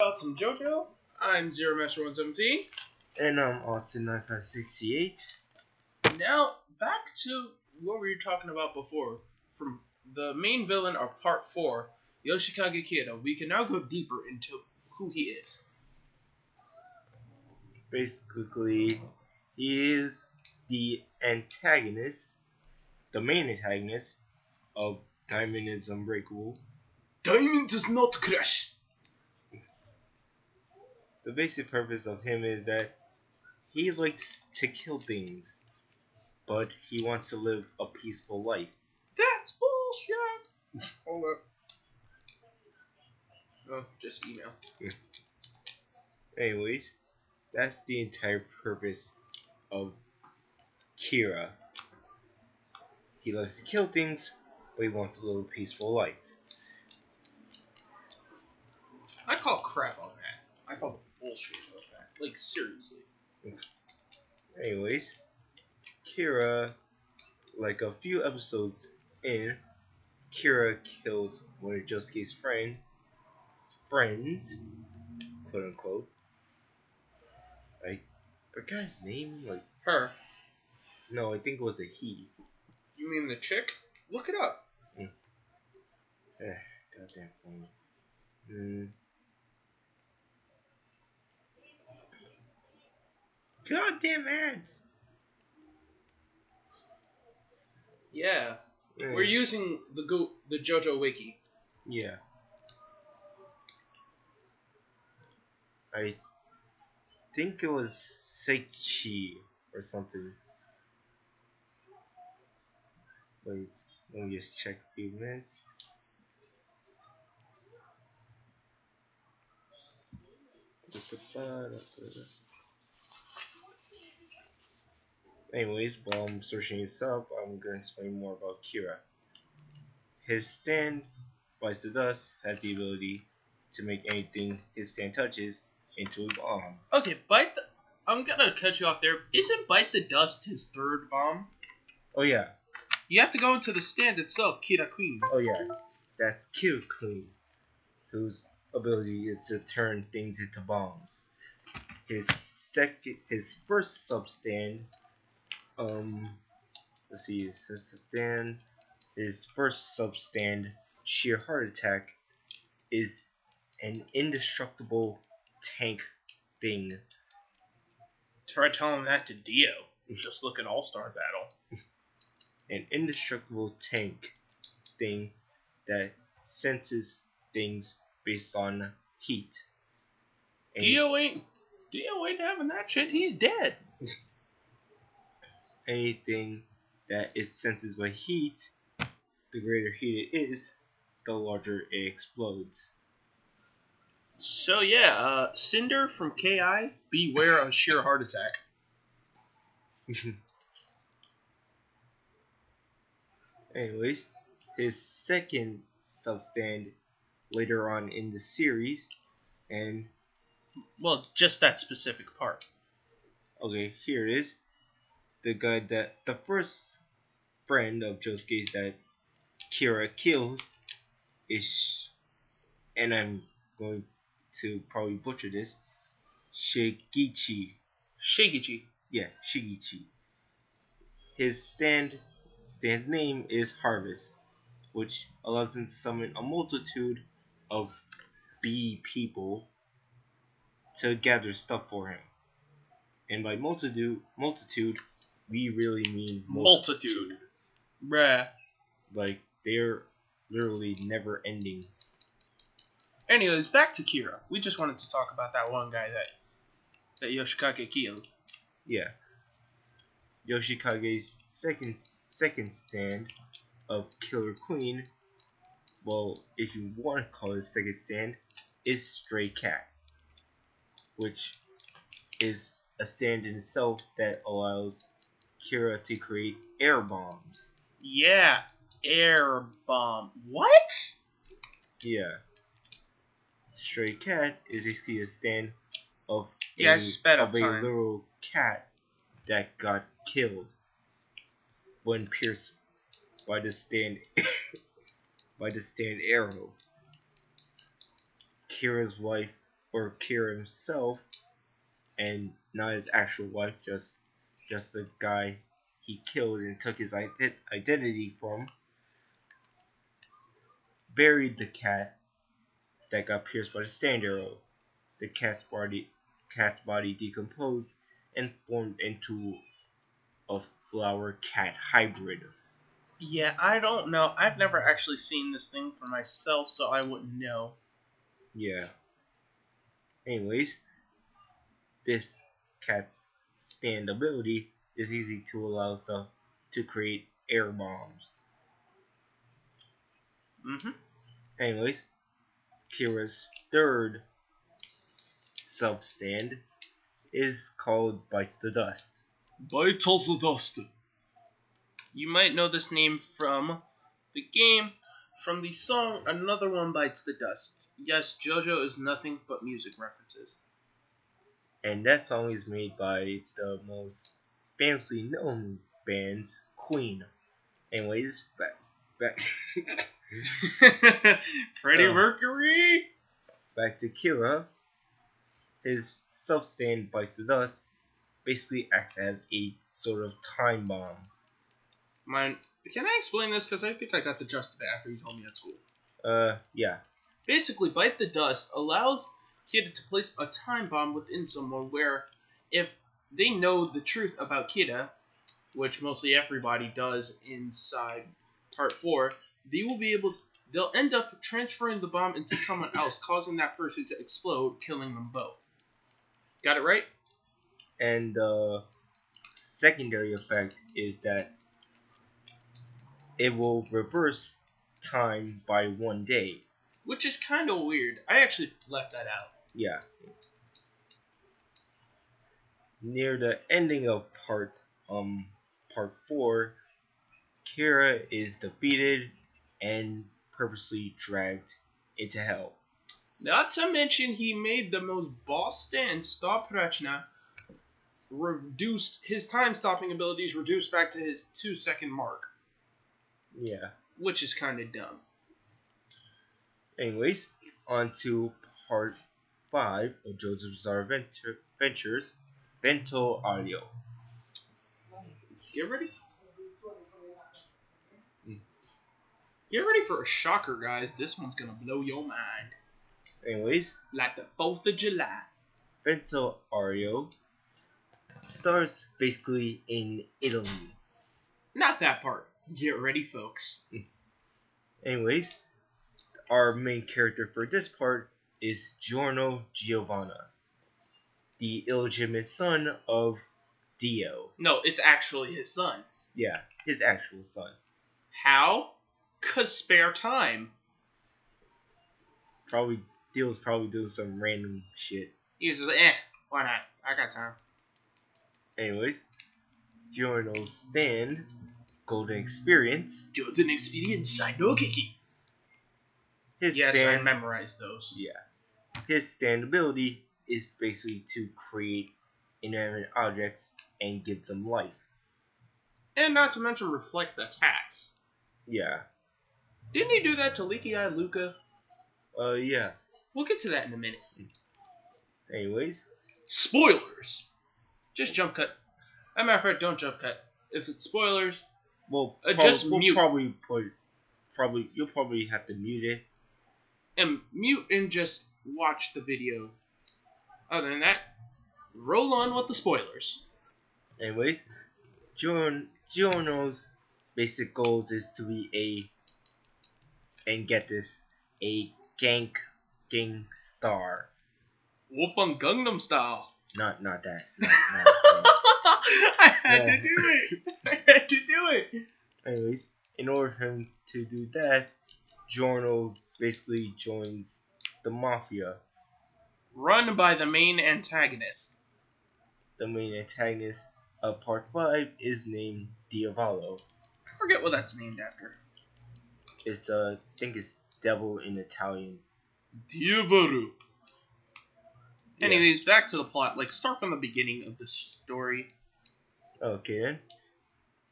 About some JoJo. I'm Zero Master 117. And I'm Austin 9568. Now back to what we were talking about before. From the main villain of Part 4, Yoshikage Kido, we can now go deeper into who he is. Basically, he is the antagonist, the main antagonist of Diamond is Unbreakable. Diamond does not crash. The basic purpose of him is that he likes to kill things, but he wants to live a peaceful life. That's bullshit. Hold up. Oh, just email. Anyways, that's the entire purpose of Kira. He likes to kill things, but he wants to live a peaceful life. I call crap on that. I call bullshit on that. Like, seriously. Anyways, Kira, like a few episodes in, Kira kills one of Josuke's friends, quote unquote. I forgot his name. Her. No, I think it was a he. You mean the chick? Look it up. Goddamn phone. Goddamn ads. Yeah. We're using the JoJo Wiki. Yeah. I think it was Seichi or something. Wait, let me just check a few minutes. Anyways, while I'm searching this up, I'm going to explain more about Kira. His stand, Bites the Dust, has the ability to make anything his stand touches into a bomb. Okay, I'm gonna cut you off there. Isn't Bite the Dust his third bomb? Oh yeah. You have to go into the stand itself, Kira Queen. Oh yeah. That's Kira Queen, whose ability is to turn things into bombs. His first substand, let's see, his first substand, Sheer Heart Attack, is an indestructible tank thing. Try telling that to Dio. Just look at All-Star Battle. An indestructible tank thing that senses things based on heat. And Dio ain't having that shit. He's dead. anything that it senses by heat, the greater heat it is, the larger it explodes. So yeah, Cinder from KI, beware of Sheer Heart Attack. Anyways, his second substand later on in the series, and well, just that specific part. Okay, here it is. The first friend of Josuke's that Kira kills is, and I'm going to probably butcher this, Shigichi. Shigichi. Yeah, Shigichi. His stand's name is Harvest, which allows him to summon a multitude of bee people to gather stuff for him. And by multitude, we really mean multitude. Bruh. Like, they're literally never ending. Anyways, back to Kira. We just wanted to talk about that one guy that Yoshikage killed. Yeah. Yoshikage's second stand of Killer Queen, well, if you want to call it second stand, is Stray Cat, which is a stand in itself that allows Kira to create air bombs. Yeah, air bomb. What? Yeah. Stray Cat is basically a stand of a little cat that got killed when pierced by the stand arrow. Kira's wife or Kira himself, and not his actual wife, just the guy he killed and took his identity from, buried the cat that got pierced by the sand arrow. The cat's body decomposed and formed into a flower cat hybrid. Yeah, I don't know. I've never actually seen this thing for myself, so I wouldn't know. Yeah. Anyways, this cat's stand ability is easy to allow itself to create air bombs. Mm-hmm. Anyways, Kira's third substand is called Bites the Dust. Bites the dust. You might know this name from the game, from the song Another One Bites the Dust. Yes, JoJo is nothing but music references. And that song is made by the most famously known bands, Queen. Anyways, back Freddie Mercury? back to Kira. His substand Bites the Dust basically acts as a sort of time bomb. Can I explain this? Because I think I got the gist of it after you told me at school. Yeah. Basically, Bite the Dust allows Kida to place a time bomb within someone where if they know the truth about Kida, which mostly everybody does inside Part 4, they'll end up transferring the bomb into someone else, causing that person to explode, killing them both. Got it right? And the secondary effect is that it will reverse time by 1 day. Which is kind of weird. I actually left that out. Yeah. Near the ending of part 4, Kira is defeated and purposely dragged into hell. Not to mention he made the most boss stand stop Rachna, reduced his time stopping abilities reduced back to his 2-second mark. Yeah. Which is kind of dumb. Anyways, on to part 5 of JoJo's Bizarre Adventures, Bento Audio. Get ready. Get ready for a shocker, guys. This one's gonna blow your mind. Anyways, like the 4th of July. Bento Audio stars basically in Italy. Not that part. Get ready, folks. Anyways, our main character for this part is Giorno Giovanna, the illegitimate son of Dio. No, it's actually his son. Yeah, his actual son. How? 'Cause spare time. Dio's probably doing some random shit. He was just why not? I got time. Anyways, Giorno's stand, Golden Experience. Golden Experience, I know, Kiki. I memorized those. Yeah. His stand ability is basically to create inanimate objects and give them life. And not to mention reflect attacks. Yeah. Didn't he do that to Leaky Eye Luca? Yeah. We'll get to that in a minute. Anyways. Spoilers! Just jump cut. As a matter of fact, don't jump cut. If it's spoilers, just mute. You'll probably have to mute it. And mute and just watch the video. Other than that, roll on with the spoilers. Anyways, Giorno's basic goals is to be a gang star. Whoopin' Gangnam Style. Not that. I had to do it. Anyways, in order for him to do that, Giorno basically joins the mafia. Run by the main antagonist. The main antagonist of part 5 is named Diavolo. I forget what that's named after. It's I think it's devil in Italian. Diavolo. Yeah. Anyways, back to the plot. Start from the beginning of the story. Okay then.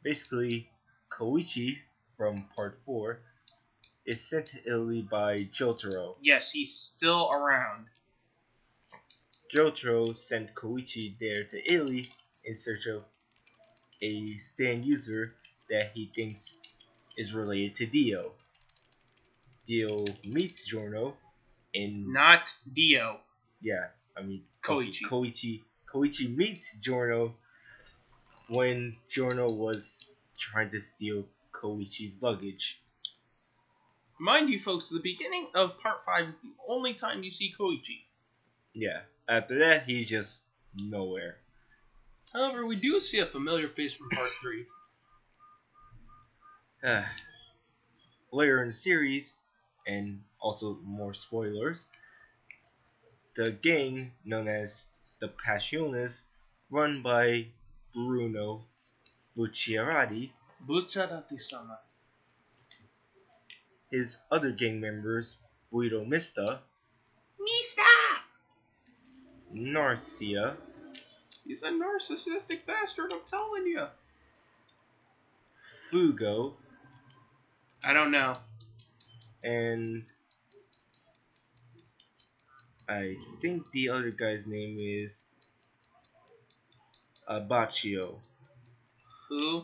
Basically, Koichi from part 4 is sent to Italy by Jotaro. Yes, he's still around. Jotaro sent Koichi there to Italy in search of a stand user that he thinks is related to Dio. Dio meets Giorno in Not Dio. yeah, I mean Koichi. Okay, Koichi meets Giorno when Giorno was trying to steal Koichi's luggage. Mind you, folks, the beginning of Part 5 is the only time you see Koichi. Yeah, after that he's just nowhere. However, we do see a familiar face from Part 3. Later in the series, and also more spoilers, the gang known as the Passiones, run by Bruno Bucciarati, Bucciarati-sama. his other gang members, Guido Mista, Narcia, He's a narcissistic bastard, I'm telling you. Fugo, I don't know. and I think the other guy's name is Abaccio. Who?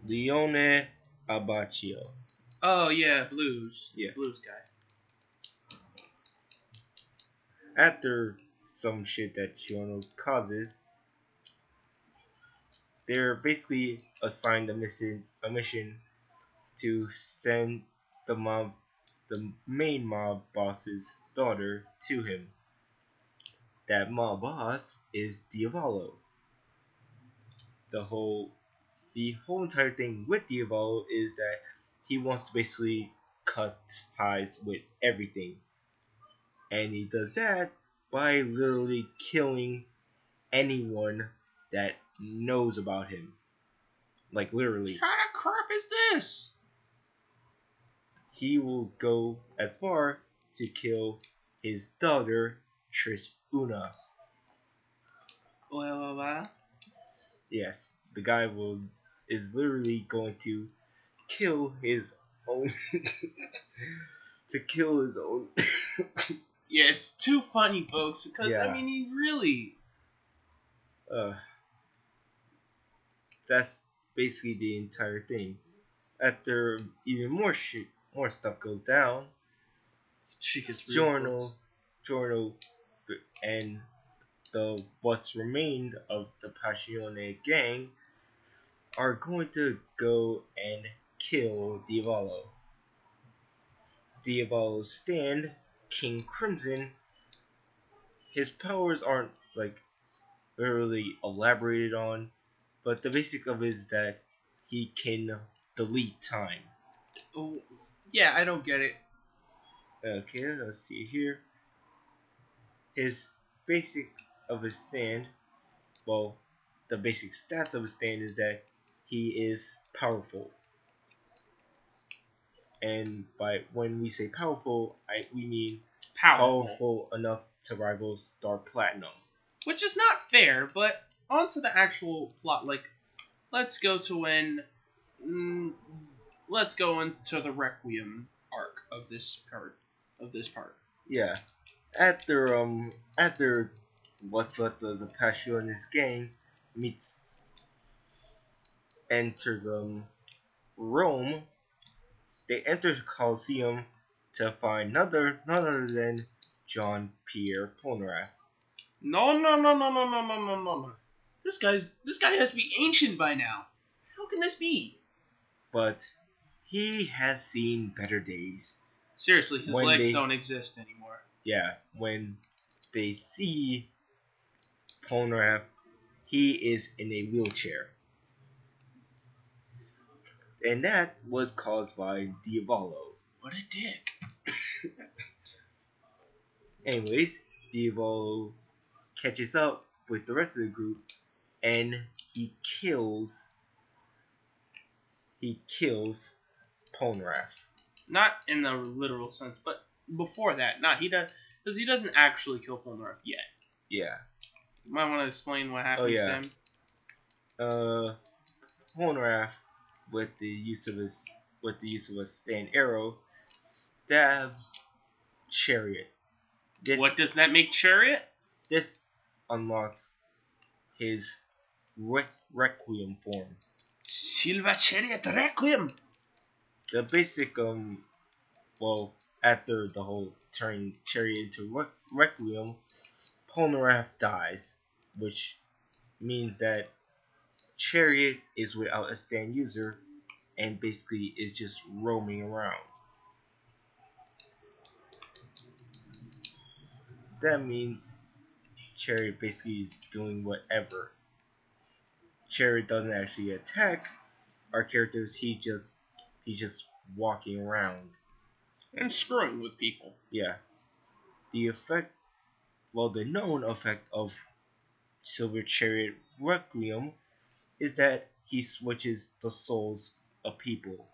Leone Abaccio. Oh, yeah, Blues. Yeah. Blues guy. After some shit that Giorno causes, they're basically assigned a mission to send the main mob boss's daughter to him. That mob boss is Diavolo. The whole entire thing with Diavolo is that he wants to basically cut ties with everything. And he does that by literally killing anyone that knows about him. Like literally. What kind of crap is this? He will go as far to kill his daughter, Trisuna. Well. Yes, the guy is literally going to kill his own to kill his own Yeah, it's too funny, folks, because, Yeah. I mean, he really... That's basically the entire thing. After even more stuff goes down, She gets real Giorno and the what's remained of the Passione gang are going to go and kill Diavolo. Diavolo's stand, King Crimson, his powers aren't like literally elaborated on, but the basic of it is that he can delete time. Oh, yeah, I don't get it. Okay, let's see here. His basic of his stand, well, the basic stats of his stand is that he is powerful. And by when we say powerful, we mean powerful enough to rival Star Platinum. Which is not fair, but onto the actual plot. Like, let's go into the Requiem arc of this part. Yeah. After what's left of the Passionist gang enters Rome, they enter the Colosseum to find none other than John Pierre Polnareff. No. This guy has to be ancient by now. How can this be? But he has seen better days. Seriously, his legs don't exist anymore. Yeah, when they see Polnareff, he is in a wheelchair. And that was caused by Diavolo. What a dick. Anyways, Diavolo catches up with the rest of the group and he kills Polnareff. Not in the literal sense, but before that. Because he doesn't actually kill Polnareff yet. Yeah. You might want to explain what happens to him. Polnareff, with the use of a stand arrow, stabs Chariot This What does that make Chariot? this unlocks his Requiem form. Silva Chariot Requiem. The basic well, after the whole turning Chariot into Requiem, Polnareff dies, which means that Chariot is without a stand user and basically is just roaming around. That means Chariot basically is doing whatever. Chariot doesn't actually attack our characters, he's just walking around. And screwing with people. Yeah. The effect the known effect of Silver Chariot Requiem is that he switches the souls of people.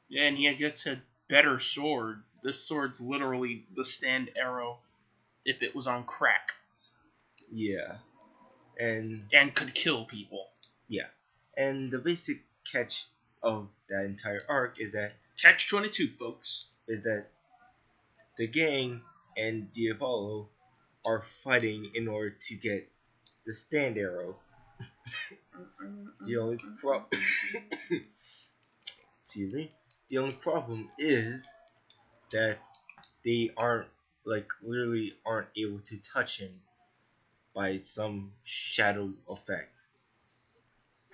Yeah, and he gets a better sword. This sword's literally the stand arrow if it was on crack. Yeah. And could kill people. yeah. And the basic catch of that entire arc is that Catch 22, folks. The gang and Diavolo are fighting in order to get the stand arrow. The only problem excuse me. The only problem is that they literally aren't able to touch him by some shadow effect.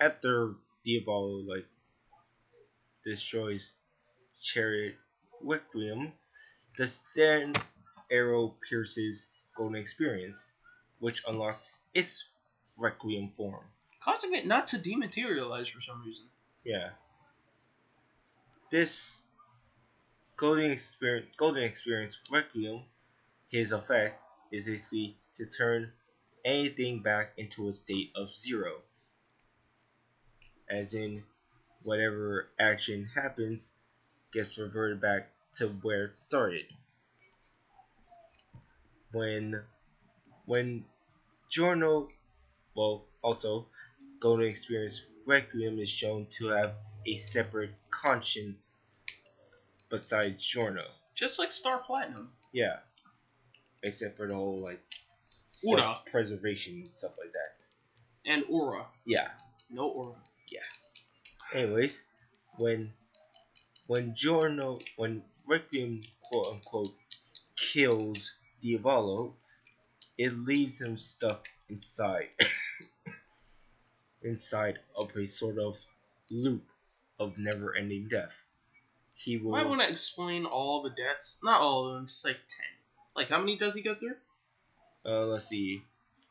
After Diavolo destroys Chariot Requiem, the stand arrow pierces Golden Experience, which unlocks its Requiem form. Causing it not to dematerialize for some reason. Yeah. This Golden Experience Requiem, his effect is basically to turn anything back into a state of 0. As in, whatever action happens gets reverted back to where it started. When Giorno, also Golden Experience Requiem is shown to have a separate conscience besides Giorno. Just like Star Platinum. Yeah. Except for the whole Aura. Preservation and stuff like that. And Aura. Yeah. No Aura. Yeah. Anyways, when Requiem quote unquote kills Diavolo, it leaves him stuck inside of a sort of loop of never ending death. He will Might want to explain all the deaths. Not all of them, just like 10. Like, how many does he go through? Let's see.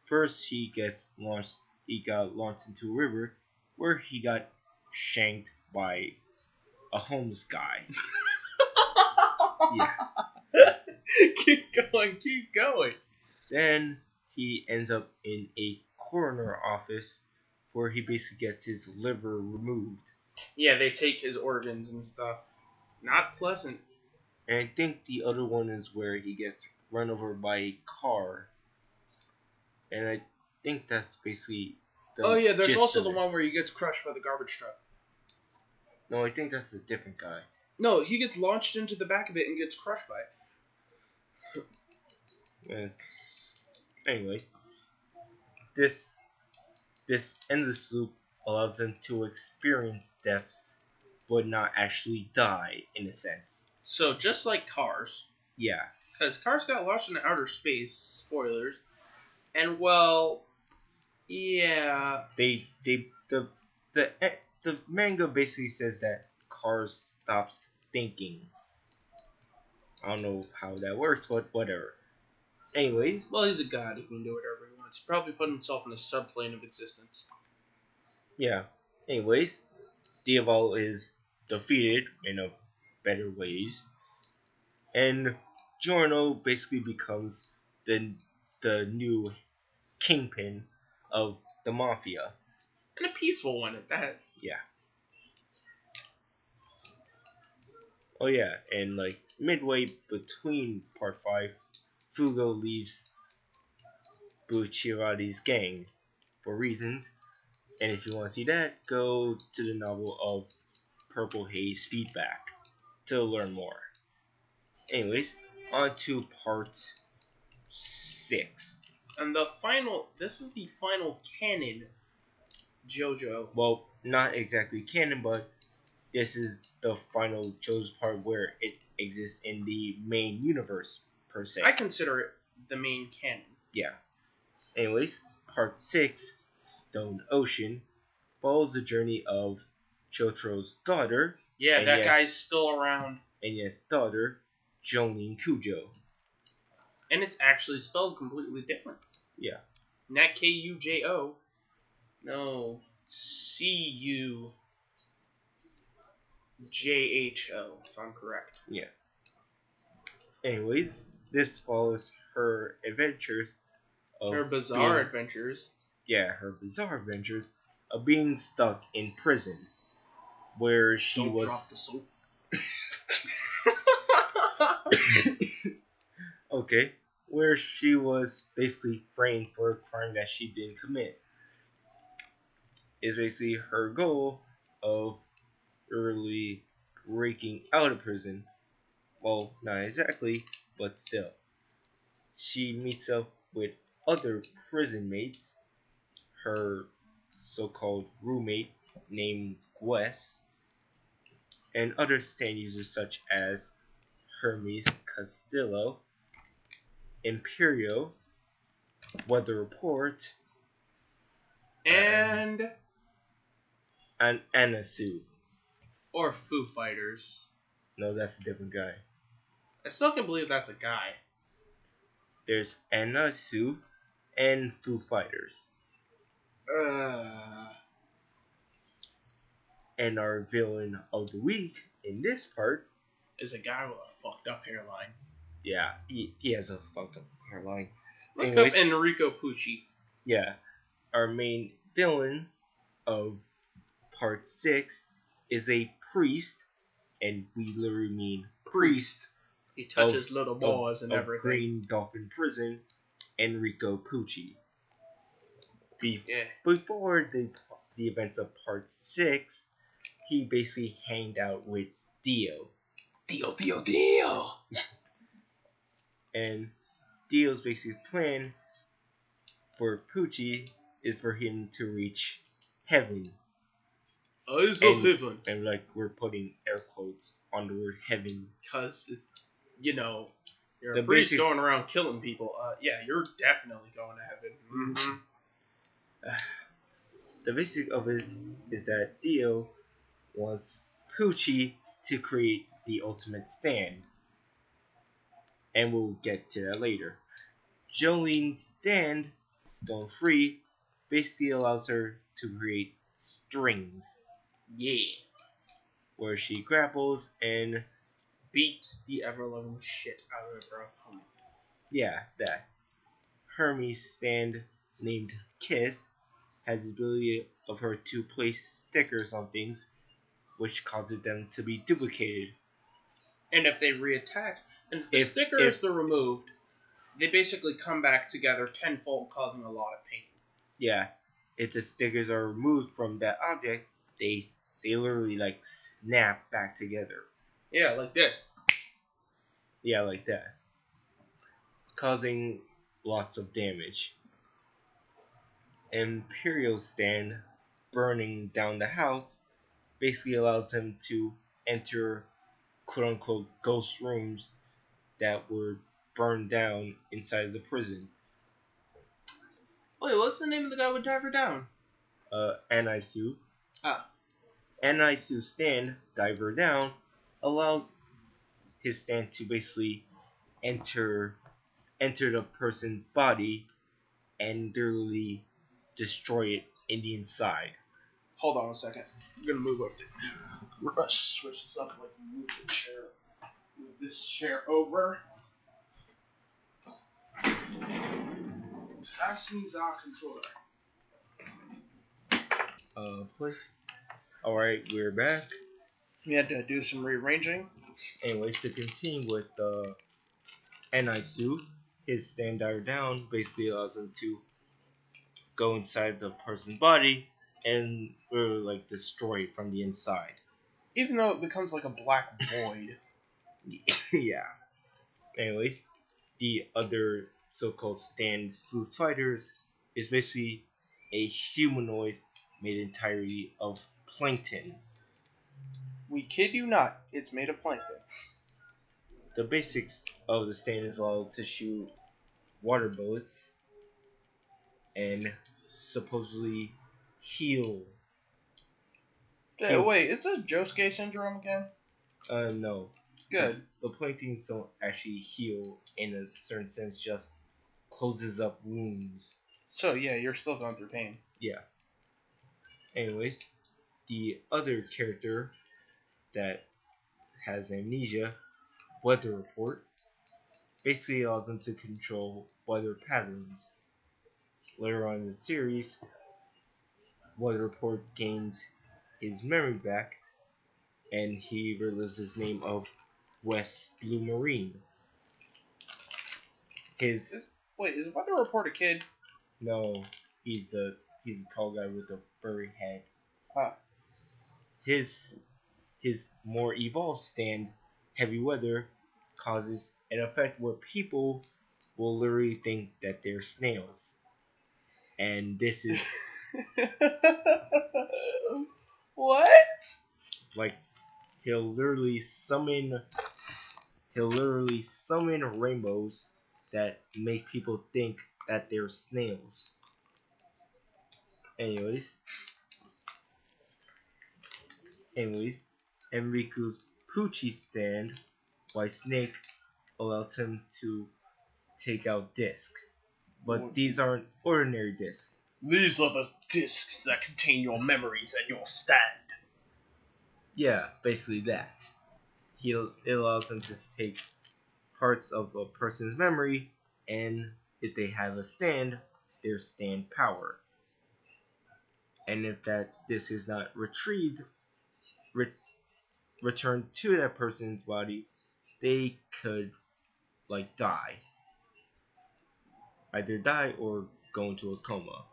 First he got launched into a river where he got shanked by a homeless guy. Yeah. Keep going. Then he ends up in a coroner office where he basically gets his liver removed. Yeah, they take his organs and stuff. Not pleasant. And I think the other one is where he gets run over by a car. And I think that's basically Oh yeah, there's also the it. one where he gets crushed by the garbage truck. No, I think that's a different guy. No, he gets launched into the back of it and gets crushed by it. Anyways, this endless loop allows them to experience deaths, but not actually die in a sense. So just like Cars. Yeah. Because Cars got launched into outer space. Spoilers. And well, yeah. The manga basically says that Cars stops thinking. I don't know how that works, but whatever. Anyways. Well, he's a god. He can do whatever he wants. He probably put himself in a subplane of existence. Yeah. Anyways, Diavolo is defeated in a better ways. And Giorno basically becomes the new kingpin of the mafia. And a peaceful one at that. Yeah. Oh yeah, and midway between part 5, Fugo leaves Bucciarati's gang for reasons. And if you want to see that, go to the novel of Purple Haze Feedback to learn more. Anyways, on to part 6. And this is the final canon JoJo. Well, not exactly canon, but this is the final JoJo's part where it exists in the main universe, per se. I consider it the main canon. Yeah. Anyways, part 6, Stone Ocean, follows the journey of Chotro's daughter. Yeah, that guy's still around. And yes, daughter, Jonin Kujo. And it's actually spelled completely different. Yeah. Not Kujo. No, Cujho, if I'm correct. Yeah. Anyways, this follows her adventures. Her bizarre adventures. Yeah, her bizarre adventures of being stuck in prison, where she Don't was. Drop the soap. Okay, where she was basically framed for a crime that she didn't commit. Is basically her goal of early breaking out of prison. Well, not exactly, but still. She meets up with other prison mates, her so-called roommate named Wes, and other stand users such as Hermes Castillo, Imperio, Weather Report, and Anasu. Or Foo Fighters. No, that's a different guy. I still can't believe that's a guy. There's Anasu and Foo Fighters. And our villain of the week in this part is a guy with a fucked up hairline. Yeah, he has a fucked up hairline. Look up Enrico Pucci. Yeah, our main villain of part 6 is a priest, and we literally mean priest. He touches little boys and everything. Green Dolphin Prison, Enrico Pucci. Before the events of part 6, he basically hanged out with Dio. Dio! And Dio's basic plan for Pucci is for him to reach heaven. Eyes of heaven. And like we're putting air quotes on the word heaven. Because, you're a priest going around killing people. Yeah, you're definitely going to heaven. Mm-hmm. The basic of it is that Dio wants Pucci to create the ultimate stand. And we'll get to that later. Jolene's stand, Stone Free, basically allows her to create strings. Yeah. Where she grapples and beats the ever-loving shit out of her opponent. Yeah, that. Hermes' stand, named Kiss, has the ability of her to place stickers on things, which causes them to be duplicated. And if they reattach, and if the stickers are removed, they basically come back together tenfold, causing a lot of pain. Yeah, if the stickers are removed from that object, they literally like snap back together. Yeah, like this. Yeah, like that. Causing lots of damage. Imperial's stand, burning down the house, basically allows him to enter quote-unquote ghost rooms that were burned down inside the prison. Wait, what's the name of the guy who would dive her down? Anaisu. Ah. Anaisu's stand, dive her down, allows his stand to basically enter the person's body and literally destroy it in the inside. Hold on a second. I'm gonna move up. We're gonna switch this up. Like move the chair. Move this chair over. Pass me the controller. Push. Alright, we're back. We had to do some rearranging. Anyways, to continue with Anaisu, his stand dive down basically allows him to go inside the person's body and like destroy it from the inside. Even though it becomes like a black void. Yeah. Anyways, the other so-called stand food fighters is basically a humanoid made entirely of plankton. We kid you not, it's made of plankton. The basics of the stand is allowed to shoot water bullets and supposedly heal. Wait, is this Josuke syndrome again? No. Good. The planktons don't actually heal in a certain sense, just closes up wounds. So yeah, you're still going through pain. Yeah. Anyways, the other character that has amnesia, Weather Report, basically allows him to control weather patterns. Later on in the series, Weather Report gains his memory back and he relives his name of West Blue Marine. Is Weather Report a kid? No, he's the tall guy with the furry head. Ah. His more evolved stand, Heavy Weather, causes an effect where people will literally think that they're snails. And this is what? like he'll literally summon rainbows that makes people think that they're snails. Anyways, Enrico's Poochie stand, White Snake, allows him to take out discs. But these aren't ordinary discs. These are the discs that contain your memories and your stand. Yeah, basically that. It allows him to take parts of a person's memory, and if they have a stand, their stand power. And if that disc is not retrieved, returned to that person's body, they could die. Either die or go into a coma.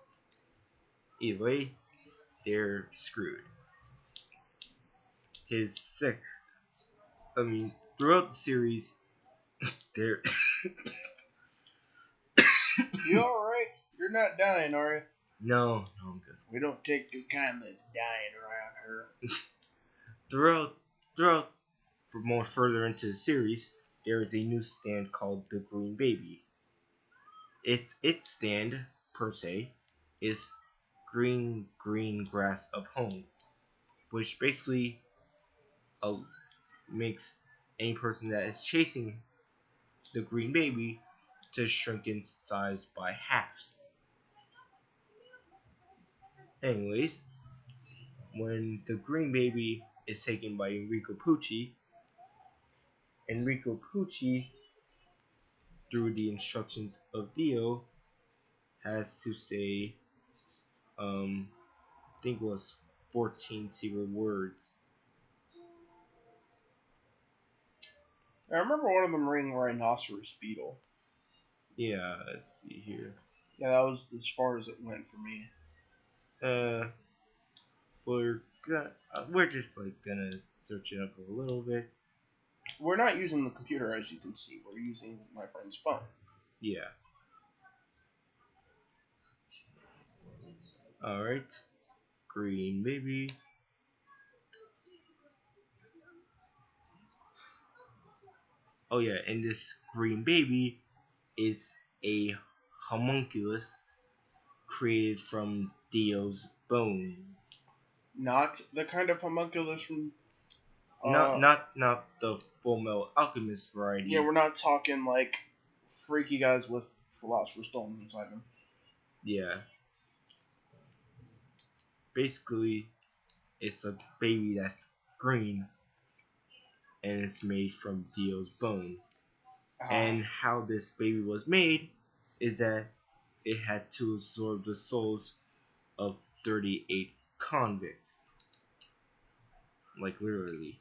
Either way, they're screwed. Throughout the series, they're You alright? You're not dying, are you? No, I'm good. We don't take too kindly to dying around here. Throughout, for more further into the series, there is a new stand called the Green Baby. Its stand, per se, is green grass of home, which basically makes any person that is chasing the Green Baby to shrink in size by halves. Anyways, when the Green Baby is taken by Enrico Pucci, through the instructions of Dio, has to say, I think it was 14 secret words. I remember one of them reading Rhinoceros Beetle. Yeah, let's see here. Yeah, that was as far as it went for me. We're just gonna search it up a little bit. We're not using the computer, as you can see. We're using my friend's phone. Yeah. Alright. Green Baby. Oh yeah, and this Green Baby is a homunculus created from Dio's bone. Not the kind of homunculus from... Not the Full Metal Alchemist variety. Yeah, we're not talking freaky guys with Philosopher's Stone inside them. Yeah. Basically, it's a baby that's green, and it's made from Dio's bone. And how this baby was made is that it had to absorb the souls of 38 convicts. Literally.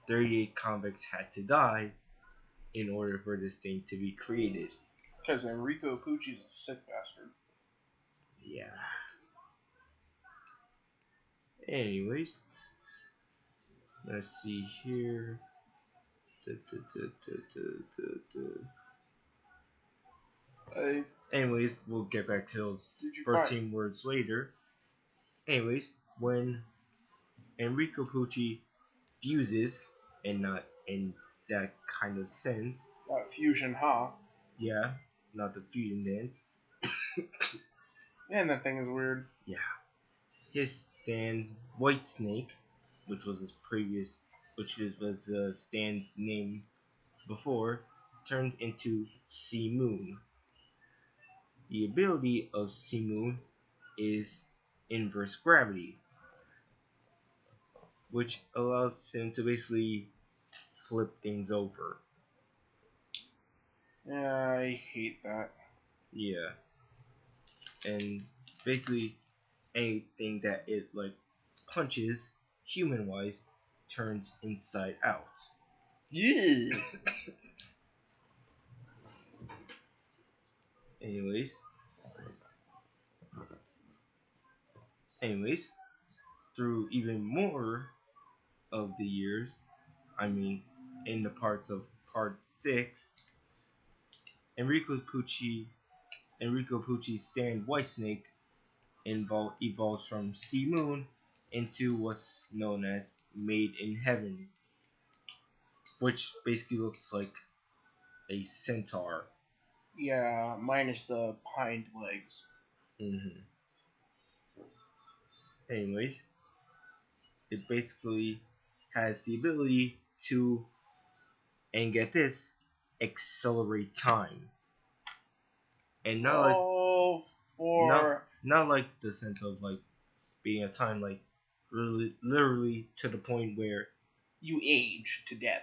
38 convicts had to die in order for this thing to be created. Because Enrico Pucci's a sick bastard. Yeah. Anyways, let's see here. I Anyways, we'll get back to those did you 13 words later. Anyways, when Enrico Pucci fuses, and not in that kind of sense, fusion, huh? yeah, not the fusion dance, Man, that thing is weird. yeah, his stand Whitesnake, which was his previous, was Stan's name before, turned into Sea Moon. The ability of Sea Moon is inverse gravity, which allows him to basically flip things over. Yeah, I hate that. Yeah, and basically anything that it like punches human wise turns inside out. Yeah. Anyways, anyways, through even more of the years, I mean, in the parts of part 6, Enrico Pucci Enrico Pucci's Sand Whitesnake evolves from Sea Moon into what's known as Made in Heaven, which basically looks like a centaur. Yeah, minus the hind legs. hmm Anyways, it basically has the ability to, and get this, accelerate time. And Oh, for not like the sense of like speeding of time, like really literally to the point where, you age to death.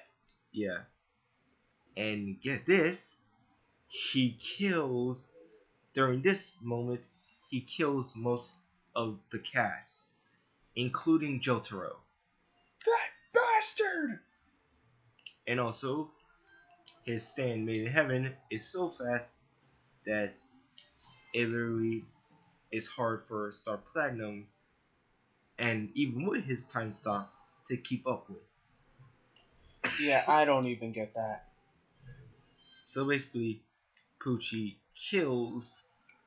yeah. And get this, he kills during this moment. He kills most of the cast, including Jotaro. That bastard! And also, his stand Made in Heaven is so fast that it literally is hard for Star Platinum, and even with his time stop, to keep up with. Yeah, I don't even get that. So basically, Pucci kills,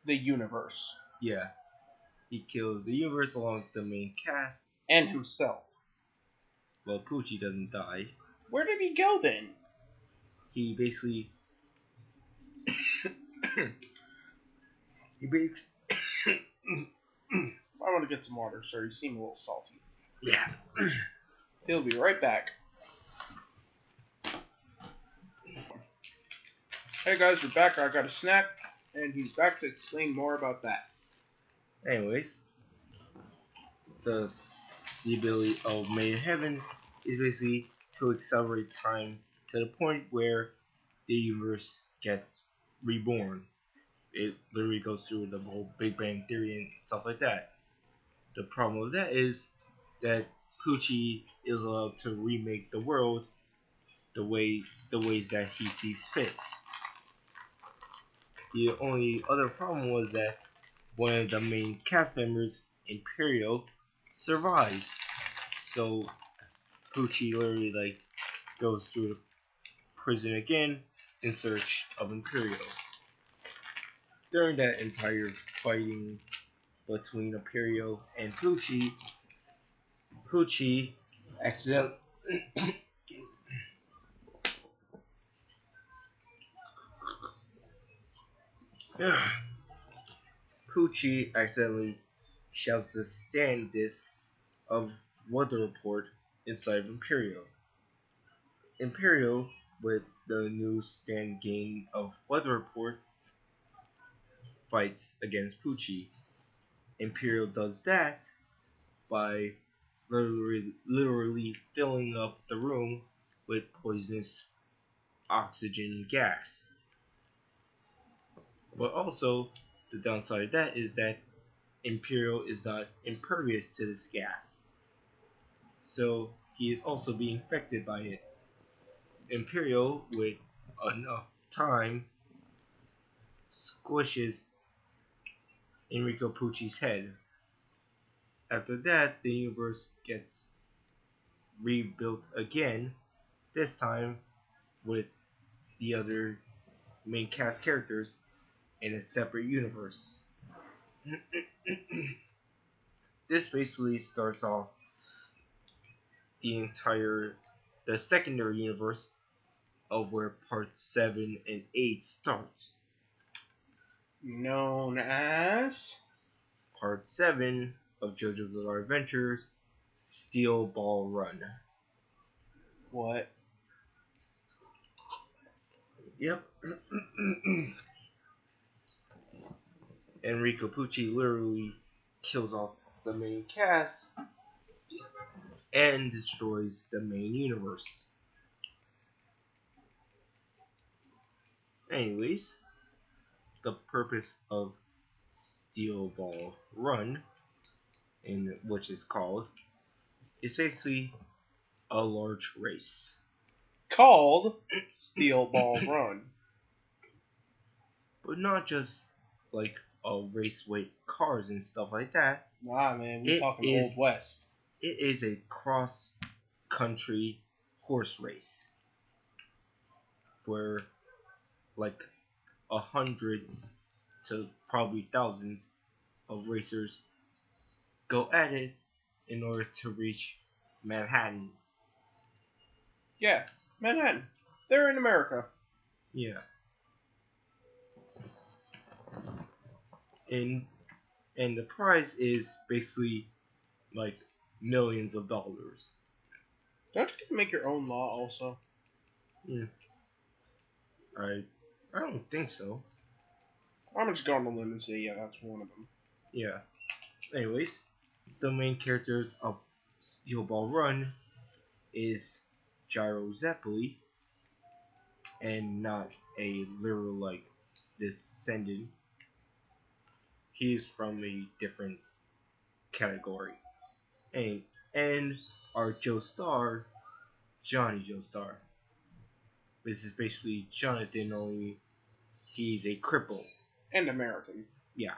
The universe. yeah, he kills the universe along with the main cast. And himself. Well, Pucci doesn't die. Where did he go then? He basically he basically I want to get some water, sir. You seem a little salty. yeah. He'll be right back. Hey guys, we're back. I got a snack, and he's back to explain more about that. Anyways, the ability of Made in Heaven is basically to accelerate time to the point where the universe gets reborn. It literally goes through the whole Big Bang Theory and stuff like that. The problem with that is that Pucci is allowed to remake the world the ways that he sees fit. The only other problem was that one of the main cast members, Imperial, survives. So Pucci literally like goes through the prison again in search of Imperial. During that entire fighting between Imperial and Pucci, Pucci accidentally Pucci accidentally shoves the stand disc of Weather Report inside of Imperial. Imperial, with the new stand gain of Weather Report, fights against Pucci. Imperial does that by literally filling up the room with poisonous oxygen gas. But also, the downside of that is that Imperial is not impervious to this gas. So he is also being affected by it. Imperial, with enough time, squishes Enrico Pucci's head. After that, the universe gets rebuilt again, this time with the other main cast characters in a separate universe. This basically starts off the secondary universe of where parts 7 and 8 start. Known as Part 7 of JoJo's Bizarre Adventures, Steel Ball Run. what? Yep. Enrico Pucci literally kills off the main cast and destroys the main universe. Anyways, the purpose of Steel Ball Run, in which is called, is basically a large race. Called Steel Ball Run. But not just like a race with cars and stuff like that. Nah, man, we talking Old West. It is a cross-country horse race where like hundreds to probably thousands of racers go at it in order to reach Manhattan. Yeah, Manhattan. They're in America. Yeah. And the prize is basically like millions of dollars. Don't you get to make your own law also? Yeah. I don't think so. I'm just going to limb and say, yeah, that's one of them. Yeah. Anyways, the main characters of Steel Ball Run is Gyro Zeppeli, and not a literal like descendant. He's from a different category. And our Joestar, Johnny Joestar. This is basically Jonathan, only he's a cripple. And American. Yeah.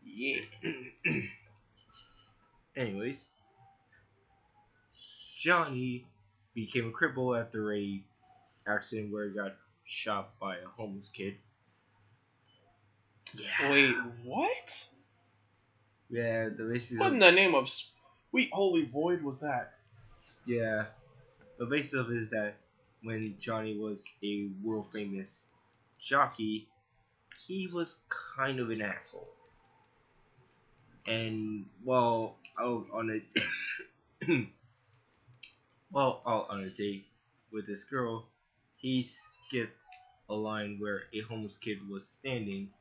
Yeah. Anyways, Johnny became a cripple after a accident where he got shot by a homeless kid. Yeah. Wait, what? Yeah, the basis What in the name of sweet holy void was that? Yeah, the basis of it is that when Johnny was a world famous jockey, he was kind of an asshole. And while out on a date with this girl, he skipped a line where a homeless kid was standing,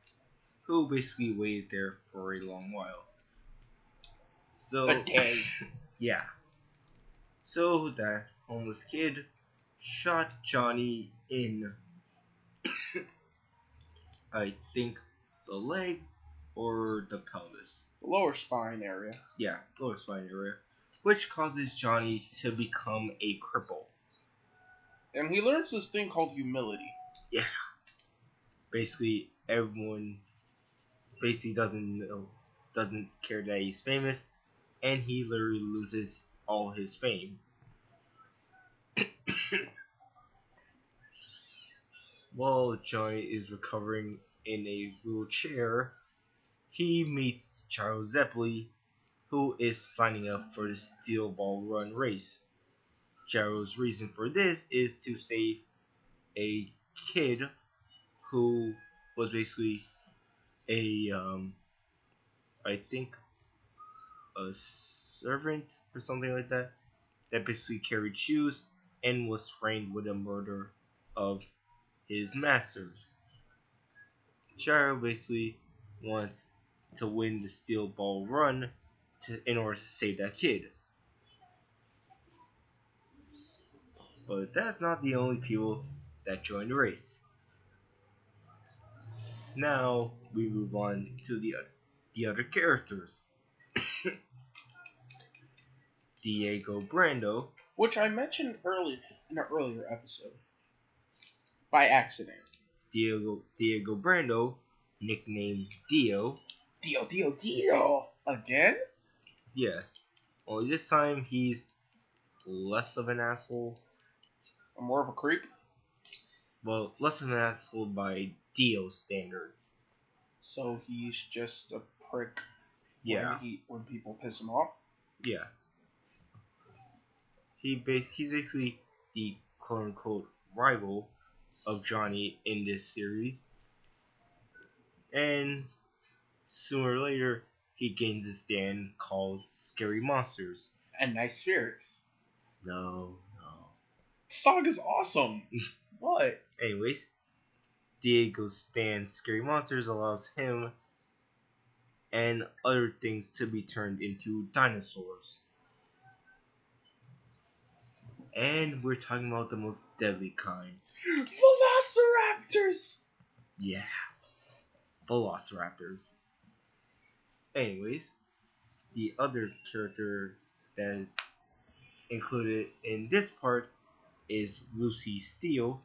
who basically waited there for a long while. So a day. Yeah. So that homeless kid shot Johnny in I think the leg or the pelvis. The lower spine area. Yeah, lower spine area. Which causes Johnny to become a cripple. And he learns this thing called humility. Yeah. Basically, everyone doesn't care that he's famous, and he literally loses all his fame. While Johnny is recovering in a wheelchair, he meets Charles Zeppeli, who is signing up for the Steel Ball Run race. Gyro's reason for this is to save a kid who was basically I think a servant or something like that basically carried shoes and was framed with the murder of his masters. Gyro basically wants to win the Steel Ball Run in order to save that kid. But that's not the only people that join the race. Now we move on to the other characters. Diego Brando, which I mentioned in an earlier episode by accident. Diego Brando, nicknamed Dio. Dio. Again? Yes. Only this time he's less of an asshole. Or more of a creep? Well, less of an asshole by Dio standards. So he's just a prick Yeah, when people piss him off. yeah. He's basically the quote unquote rival of Johnny in this series, and sooner or later he gains a stand called Scary Monsters. And nice spirits. No. Song is awesome. What? Anyways, Diego's stand Scary Monsters allows him and other things to be turned into dinosaurs. And we're talking about the most deadly kind. Velociraptors! Yeah, Velociraptors. Anyways, the other character that is included in this part is Lucy Steele,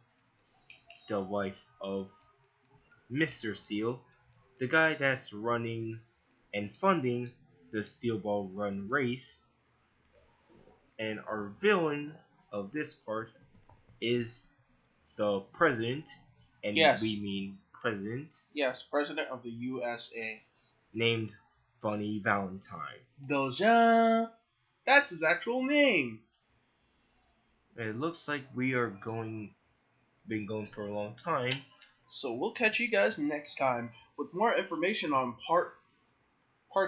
the wife of Mr. Steele, the guy that's running and funding the Steel Ball Run race. And our villain of this part is the president, and Yes. we mean president, Yes, President of the USA. named Funny Valentine. Doja. That's his actual name. And it looks like we are been going for a long time. So we'll catch you guys next time with more information on part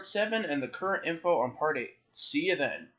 7 and the current info on part 8. See you then.